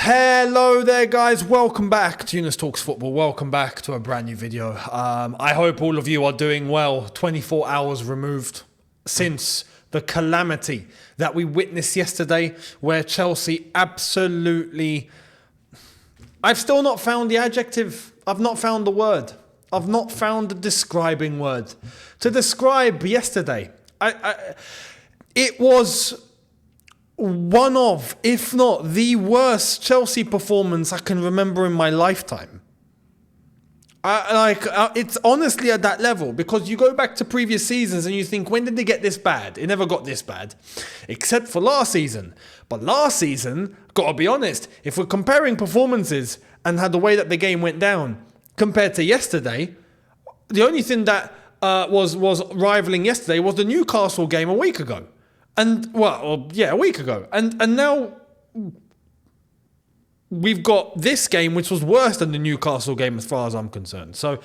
Hello there guys, welcome back to Younes Talks Football, welcome back to a brand new video. I hope all of you are doing well, 24 hours removed since the calamity that we witnessed yesterday where Chelsea absolutely... I've still not found the adjective, I've not found the word, I've not found the describing word to describe yesterday. It was one of, if not the worst Chelsea performance I can remember in my lifetime. It's honestly at that level, because you go back to previous seasons and you think, when did they get this bad? It never got this bad, except for last season. But last season, gotta be honest, if we're comparing performances and how the way that the game went down compared to yesterday, the only thing that was rivaling yesterday was the Newcastle game a week ago. And, a week ago. And now we've got this game, which was worse than the Newcastle game as far as I'm concerned. So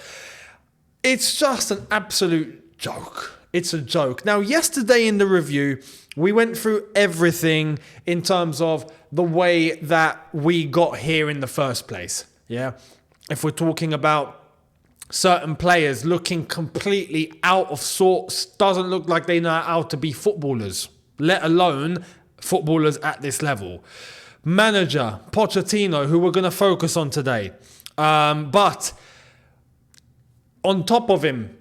it's just an absolute joke. It's a joke. Now, yesterday in the review, we went through everything in terms of the way that we got here in the first place. Yeah. If we're talking about certain players looking completely out of sorts, doesn't look like they know how to be footballers, let alone footballers at this level. Manager, Pochettino, who we're going to focus on today. But on top of him,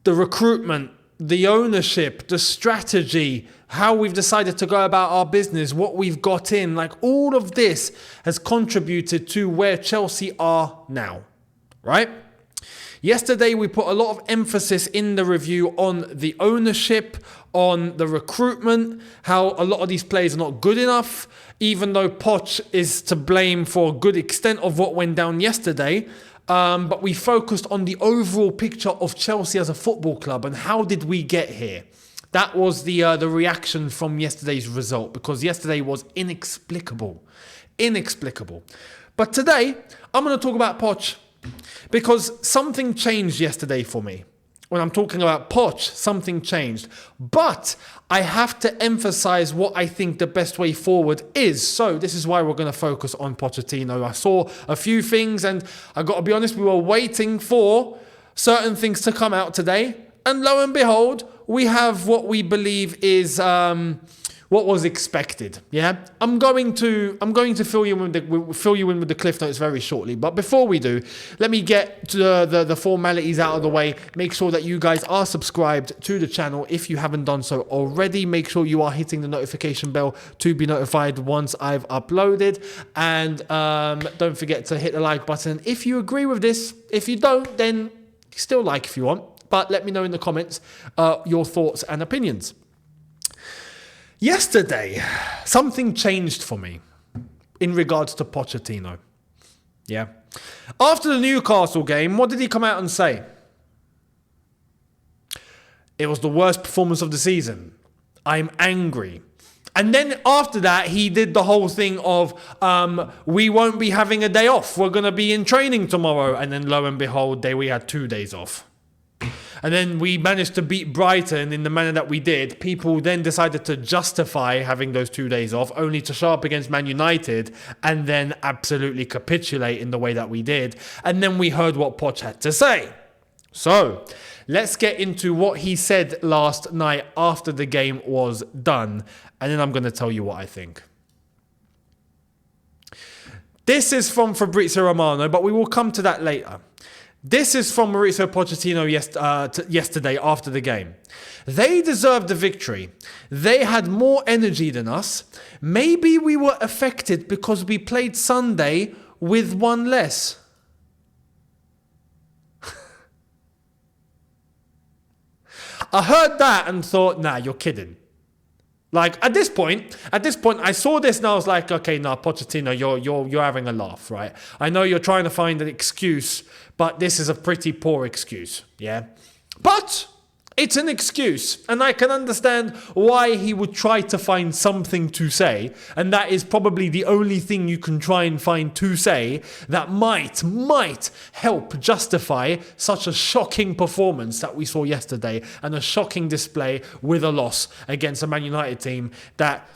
the recruitment, the ownership, the strategy, how we've decided to go about our business, what we've got in, like all of this has contributed to where Chelsea are now, right? Yesterday, we put a lot of emphasis in the review on the ownership, on the recruitment, how a lot of these players are not good enough, even though Poch is to blame for a good extent of what went down yesterday. But we focused on the overall picture of Chelsea as a football club and how did we get here. That was the reaction from yesterday's result, because yesterday was inexplicable. Inexplicable. But today, I'm going to talk about Poch. Because something changed yesterday for me. When I'm talking about Poch, something changed. But I have to emphasize what I think the best way forward is. So this is why we're going to focus on Pochettino. I saw a few things and I got to be honest, we were waiting for certain things to come out today. And lo and behold, we have what we believe is what was expected. Yeah, I'm going to fill you in with the cliff notes very shortly. But before we do, let me get to the formalities out of the way. Make sure that you guys are subscribed to the channel if you haven't done so already. Make sure you are hitting the notification bell to be notified once I've uploaded. And don't forget to hit the like button if you agree with this. If you don't, then still like if you want. But let me know in the comments your thoughts and opinions. Yesterday, something changed for me in regards to Pochettino. Yeah. After the Newcastle game, what did he come out and say? It was the worst performance of the season. I'm angry. And then after that, he did the whole thing of, we won't be having a day off. We're going to be in training tomorrow. And then lo and behold, we had 2 days off. And then we managed to beat Brighton in the manner that we did. People then decided to justify having those 2 days off, only to show up against Man United and then absolutely capitulate in the way that we did. And then we heard what Poch had to say. So let's get into what he said last night after the game was done. And then I'm going to tell you what I think. This is from Fabrizio Romano, but we will come to that later. This is from Mauricio Pochettino yesterday after the game. They deserved the victory. They had more energy than us. Maybe we were affected because we played Sunday with one less. I heard that and thought, nah, you're kidding. Like at this point, I saw this and I was like, okay, nah, Pochettino, you're having a laugh, right? I know you're trying to find an excuse, but this is a pretty poor excuse, yeah? But it's an excuse, and I can understand why he would try to find something to say, and that is probably the only thing you can try and find to say that might help justify such a shocking performance that we saw yesterday, and a shocking display with a loss against a Man United team that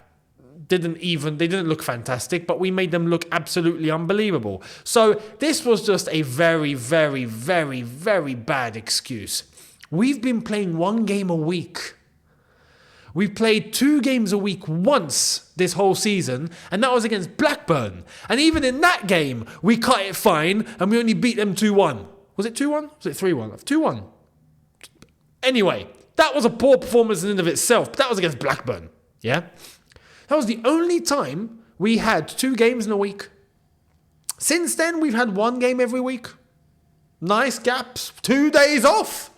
didn't look fantastic, but we made them look absolutely unbelievable. So this was just a very, very, very, very bad excuse. We've been playing one game a week. We've played 2 games a week once this whole season, and that was against Blackburn. And even in that game, we cut it fine, and we only beat them 2-1. Was it 2-1? Was it 3-1? 2-1. Anyway, that was a poor performance in and of itself, but that was against Blackburn. Yeah? That was the only time we had 2 games in a week. Since then, we've had 1 game every week. Nice gaps. 2 days off.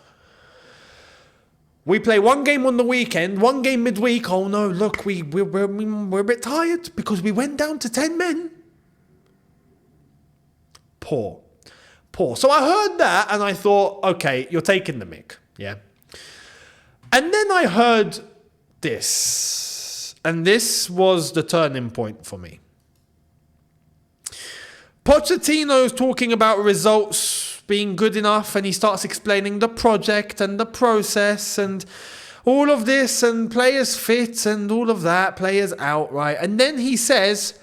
We play 1 game on the weekend, 1 game midweek. Oh no, look, we're a bit tired because we went down to 10 men. Poor. So I heard that and I thought, okay, you're taking the mick. Yeah. And then I heard this. And this was the turning point for me. Pochettino's talking about results being good enough, and he starts explaining the project and the process and all of this, and players fit and all of that, players out, right? And then he says,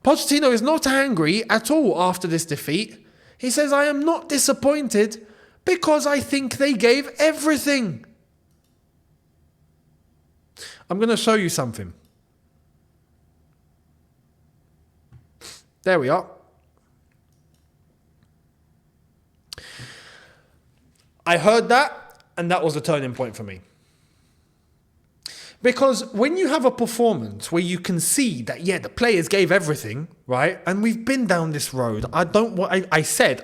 Pochettino is not angry at all after this defeat. He says, I am not disappointed because I think they gave everything. I'm going to show you something. There we are. I heard that, and that was the turning point for me. Because when you have a performance where you can see that, yeah, the players gave everything, right? And we've been down this road. I said,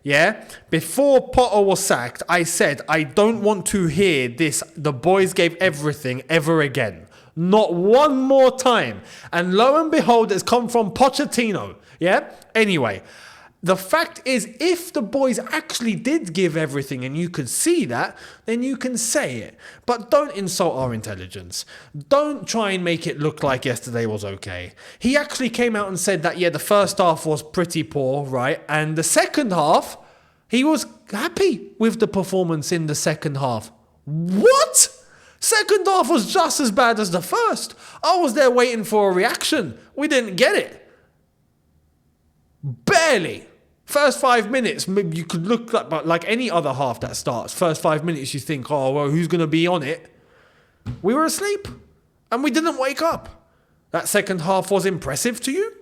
yeah, before Potter was sacked, I said, I don't want to hear this, the boys gave everything ever again. Not one more time. And lo and behold, it's come from Pochettino, yeah? Anyway, the fact is, if the boys actually did give everything and you could see that, then you can say it. But don't insult our intelligence. Don't try and make it look like yesterday was okay. He actually came out and said that, yeah, the first half was pretty poor, right? And the second half, he was happy with the performance in the second half. What? Second half was just as bad as the first. I was there waiting for a reaction. We didn't get it. Barely. First 5 minutes, you could look like any other half that starts. First 5 minutes, you think, oh, well, who's going to be on it? We were asleep, and we didn't wake up. That second half was impressive to you?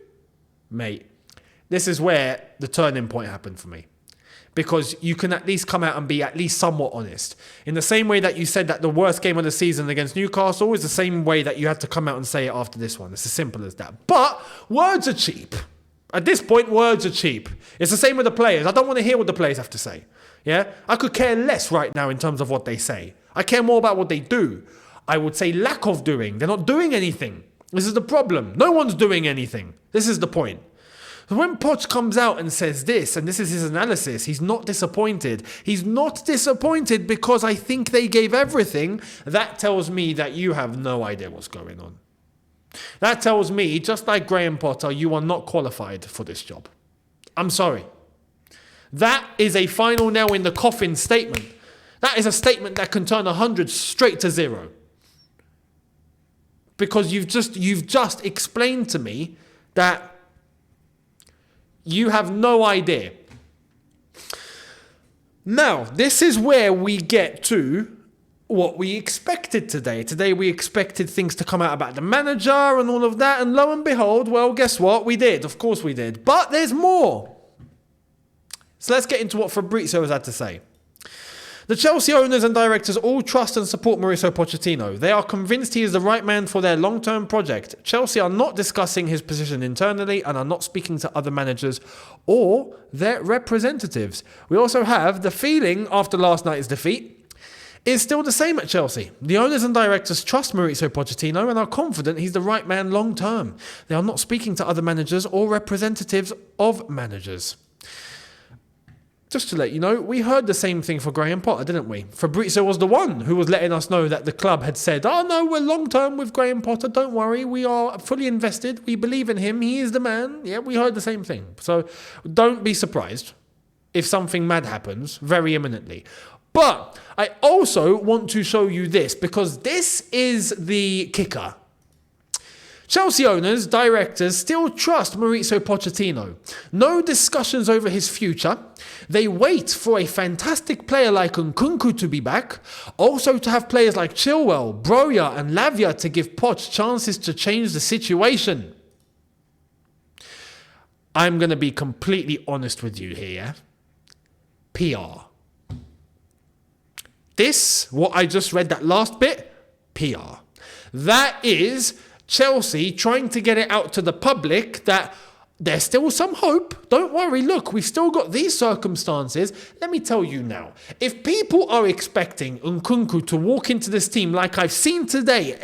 Mate, this is where the turning point happened for me. Because you can at least come out and be at least somewhat honest. In the same way that you said that the worst game of the season against Newcastle is the same way that you had to come out and say it after this one. It's as simple as that. But words are cheap. At this point, words are cheap. It's the same with the players. I don't want to hear what the players have to say. Yeah? I could care less right now in terms of what they say. I care more about what they do. I would say lack of doing. They're not doing anything. This is the problem. No one's doing anything. This is the point. So when Poch comes out and says this, and this is his analysis, he's not disappointed. He's not disappointed because I think they gave everything. That tells me that you have no idea what's going on. That tells me, just like Graham Potter, you are not qualified for this job. I'm sorry. That is a final nail in the coffin statement. That is a statement that can turn 100 straight to 0. Because you've just explained to me that you have no idea. Now, this is where we get to what we expected today. Today we expected things to come out about the manager and all of that, and lo and behold, well, guess what? We did. Of course we did. But there's more. So let's get into what Fabrizio has had to say. The Chelsea owners and directors all trust and support Mauricio Pochettino. They are convinced he is the right man for their long-term project. Chelsea are not discussing his position internally and are not speaking to other managers or their representatives. We also have the feeling after last night's defeat is still the same at Chelsea. The owners and directors trust Mauricio Pochettino and are confident he's the right man long term. They are not speaking to other managers or representatives of managers. Just to let you know, we heard the same thing for Graham Potter, didn't we? Fabrizio was the one who was letting us know that the club had said, oh no, we're long term with Graham Potter, don't worry, we are fully invested, we believe in him, he is the man. Yeah, we heard the same thing. So don't be surprised if something mad happens very imminently. But I also want to show you this, because this is the kicker Chelsea owners, directors still trust Mauricio Pochettino. No discussions over his future. They wait for a fantastic player like Nkunku to be back. Also to have players like Chilwell, Broja and Lavia to give Poch chances to change the situation. I'm going to be completely honest with you here. PR. This, what I just read, that last bit, PR. That is Chelsea trying to get it out to the public that there's still some hope. Don't worry, look, we've still got these circumstances. Let me tell you now, if people are expecting Nkunku to walk into this team like I've seen today,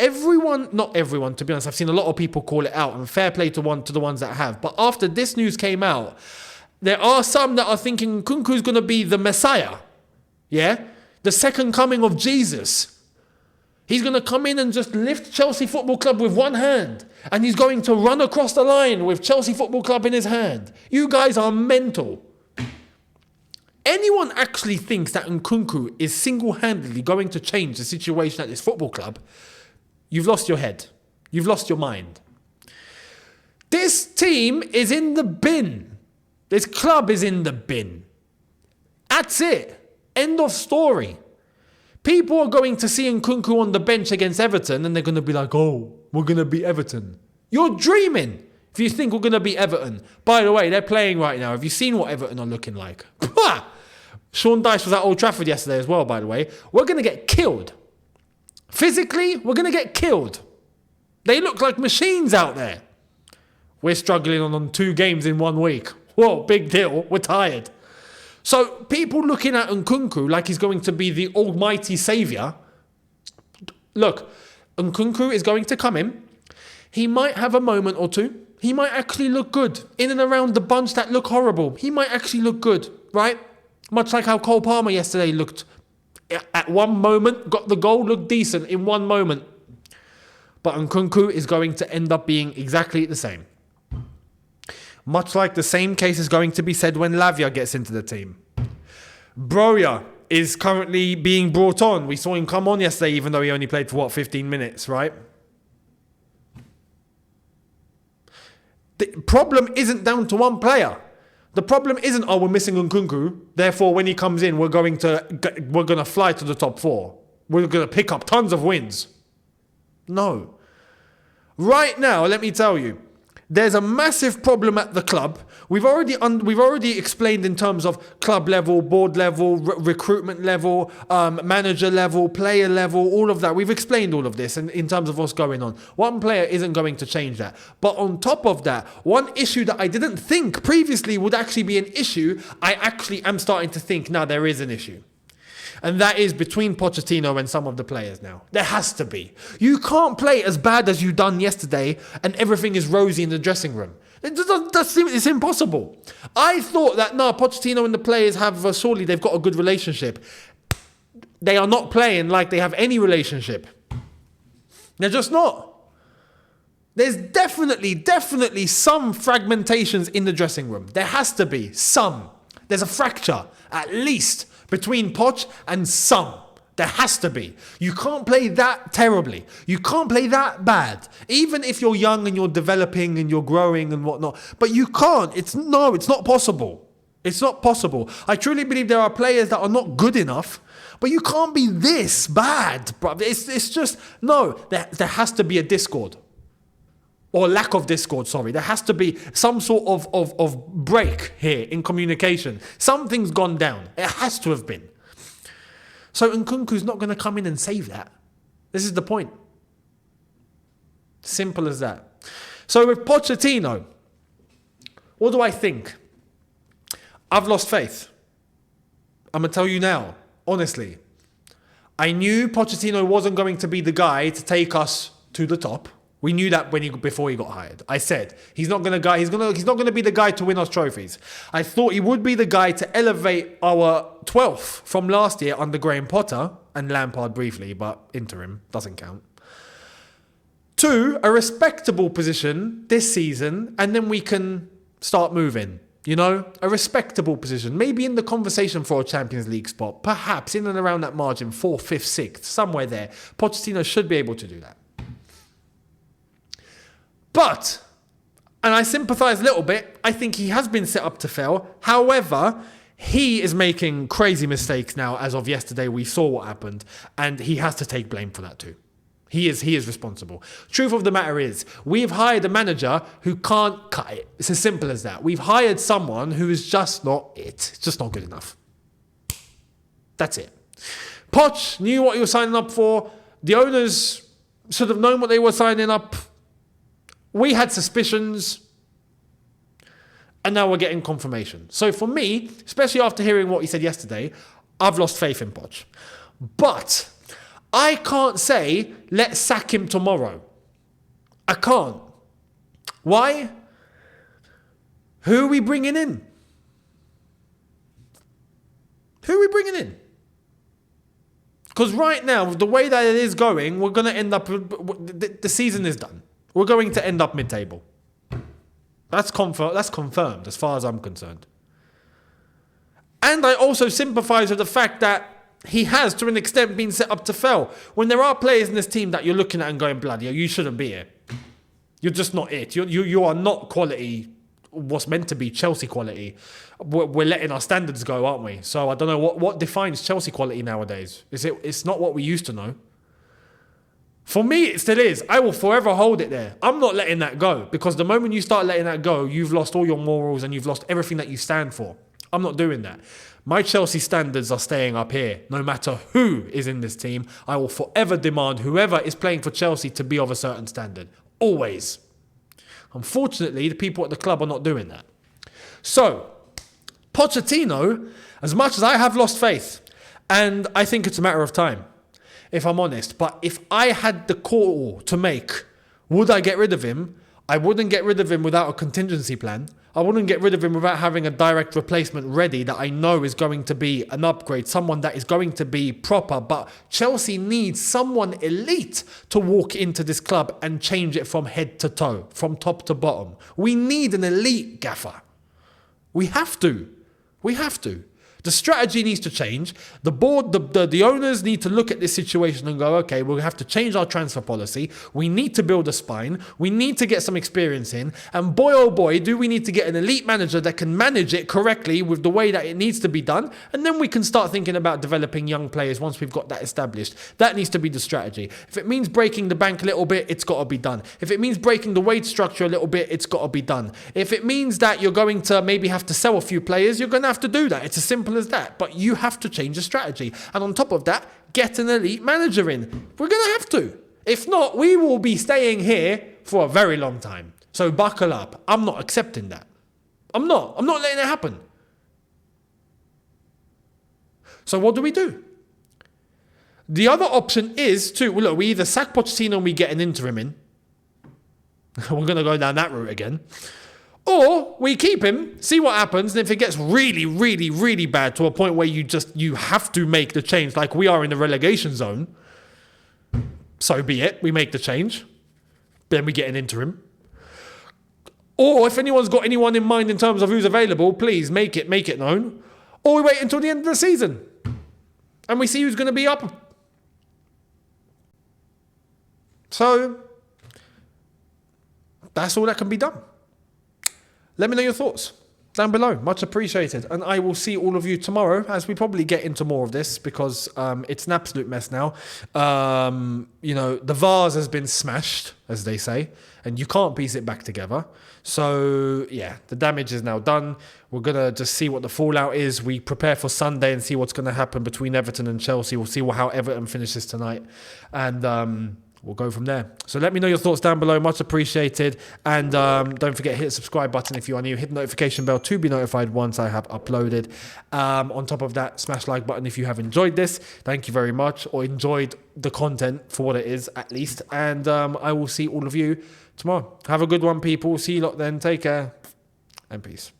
not everyone, to be honest, I've seen a lot of people call it out, and fair play to the ones that have. But after this news came out, there are some that are thinking Nkunku's going to be the Messiah. Yeah? The second coming of Jesus. He's going to come in and just lift Chelsea Football Club with one hand. And he's going to run across the line with Chelsea Football Club in his hand. You guys are mental. Anyone actually thinks that Nkunku is single-handedly going to change the situation at this football club, you've lost your head. You've lost your mind. This team is in the bin. This club is in the bin. That's it. End of story. People are going to see Nkunku on the bench against Everton and they're going to be like, oh, we're going to beat Everton. You're dreaming if you think we're going to beat Everton. By the way, they're playing right now. Have you seen what Everton are looking like? Sean Dyche was at Old Trafford yesterday as well, by the way. We're going to get killed. Physically, we're going to get killed. They look like machines out there. We're struggling on 2 games in 1 week. Whoa, big deal. We're tired. So people looking at Nkunku like he's going to be the almighty saviour. Look, Nkunku is going to come in. He might have a moment or two. He might actually look good. In and around the bunch that look horrible. He might actually look good, right? Much like how Cole Palmer yesterday looked. At one moment, got the goal, looked decent in one moment. But Nkunku is going to end up being exactly the same. Much like the same case is going to be said when Lavia gets into the team. Broja is currently being brought on. We saw him come on yesterday, even though he only played for, 15 minutes, right? The problem isn't down to one player. The problem isn't, oh, we're missing Nkunku, therefore when he comes in, we're going to fly to the top 4. We're going to pick up tons of wins. No. Right now, let me tell you, there's a massive problem at the club. We've already explained in terms of club level, board level, recruitment level, manager level, player level, all of that. We've explained all of this in terms of what's going on. One player isn't going to change that. But on top of that, one issue that I didn't think previously would actually be an issue, I actually am starting to think now there is an issue. And that is between Pochettino and some of the players now. There has to be. You can't play as bad as you done yesterday and everything is rosy in the dressing room. It's impossible. I thought that, no, Pochettino and the players have, surely they've got a good relationship. They are not playing like they have any relationship. They're just not. There's definitely some fragmentations in the dressing room. There has to be some. There's a fracture, at least, between Poch and some. There has to be. You can't play that terribly. You can't play that bad. Even if you're young and you're developing and you're growing and whatnot. But you can't. It's not possible. It's not possible. I truly believe there are players that are not good enough. But you can't be this bad, bro. It's just, no. There has to be a discord. Or lack of discord, sorry. There has to be some sort of break here in communication. Something's gone down. It has to have been. So Nkunku's not going to come in and save that. This is the point. Simple as that. So with Pochettino, what do I think? I've lost faith. I'm going to tell you now, honestly. I knew Pochettino wasn't going to be the guy to take us to the top. We knew that before he got hired. I said he's not going to be the guy to win us trophies. I thought he would be the guy to elevate our 12th from last year under Graham Potter and Lampard briefly, but interim doesn't count. To a respectable position this season, and then we can start moving. You know, a respectable position, maybe in the conversation for a Champions League spot, perhaps in and around that margin, 4th, 5th, 6th, somewhere there. Pochettino should be able to do that. But, and I sympathise a little bit, I think he has been set up to fail. However, he is making crazy mistakes now. As of yesterday, we saw what happened, and he has to take blame for that too. He is responsible. Truth of the matter is, we've hired a manager who can't cut it. It's as simple as that. We've hired someone who is just not it. It's just not good enough. That's it. Poch knew what he was signing up for. The owners should have known what they were signing up. We had suspicions. And now we're getting confirmation. So for me, especially after hearing what he said yesterday, I've lost faith in Poch. But I can't say, let's sack him tomorrow. I can't. Why? Who are we bringing in? Who are we bringing in? Because right now, the way that it is going, we're going to end up, the season is done. We're going to end up mid-table. That's confirmed as far as I'm concerned. And I also sympathise with the fact that he has, to an extent, been set up to fail. When there are players in this team that you're looking at and going, bloody hell, you shouldn't be here. You're just not it. You are not quality, what's meant to be Chelsea quality. We're letting our standards go, aren't we? So I don't know what defines Chelsea quality nowadays. It's not what we used to know. For me, it still is. I will forever hold it there. I'm not letting that go, because the moment you start letting that go, you've lost all your morals and you've lost everything that you stand for. I'm not doing that. My Chelsea standards are staying up here. No matter who is in this team, I will forever demand whoever is playing for Chelsea to be of a certain standard. Always. Unfortunately, the people at the club are not doing that. So, Pochettino, as much as I have lost faith, and I think it's a matter of time, if I'm honest, but if I had the call to make, would I get rid of him? I wouldn't get rid of him without a contingency plan. I wouldn't get rid of him without having a direct replacement ready that I know is going to be an upgrade, someone that is going to be proper. But Chelsea needs someone elite to walk into this club and change it from head to toe, from top to bottom. We need an elite gaffer. We have to. We have to. The strategy needs to change. The board, the owners need to look at this situation and go, okay, we'll have to change our transfer policy. We need to build a spine. We need to get some experience in. And boy, oh boy, do we need to get an elite manager that can manage it correctly with the way that it needs to be done. And then we can start thinking about developing young players once we've got that established. That needs to be the strategy. If it means breaking the bank a little bit, it's got to be done. If it means breaking the wage structure a little bit, it's got to be done. If it means that you're going to maybe have to sell a few players, you're going to have to do that. It's as simple as that. But you have to change the strategy. And on top of that, get an elite manager in. We're going to have to. If not, we will be staying here for a very long time. So buckle up. I'm not accepting that. I'm not letting it happen. So what do we do? The other option is to, well, look, we either sack Pochettino and we get an interim in. We're going to go down that route again. Or we keep him, see what happens, and if it gets really, really, really bad to a point where you have to make the change, like we are in the relegation zone, so be it, we make the change. Then we get an interim. Or if anyone's got anyone in mind in terms of who's available, please make it known. Or we wait until the end of the season and we see who's going to be up. So that's all that can be done. Let me know your thoughts down below. Much appreciated. And I will see all of you tomorrow as we probably get into more of this because it's an absolute mess now. The vase has been smashed, as they say, and you can't piece it back together. So, yeah, the damage is now done. We're going to just see what the fallout is. We prepare for Sunday and see what's going to happen between Everton and Chelsea. We'll see how Everton finishes tonight. And we'll go from there. So let me know your thoughts down below. Much appreciated. And don't forget, hit the subscribe button if you are new. Hit the notification bell to be notified once I have uploaded. On top of that, smash like button if you have enjoyed this. Thank you very much. Or enjoyed the content for what it is, at least. And I will see all of you tomorrow. Have a good one, people. See you lot then. Take care. And peace.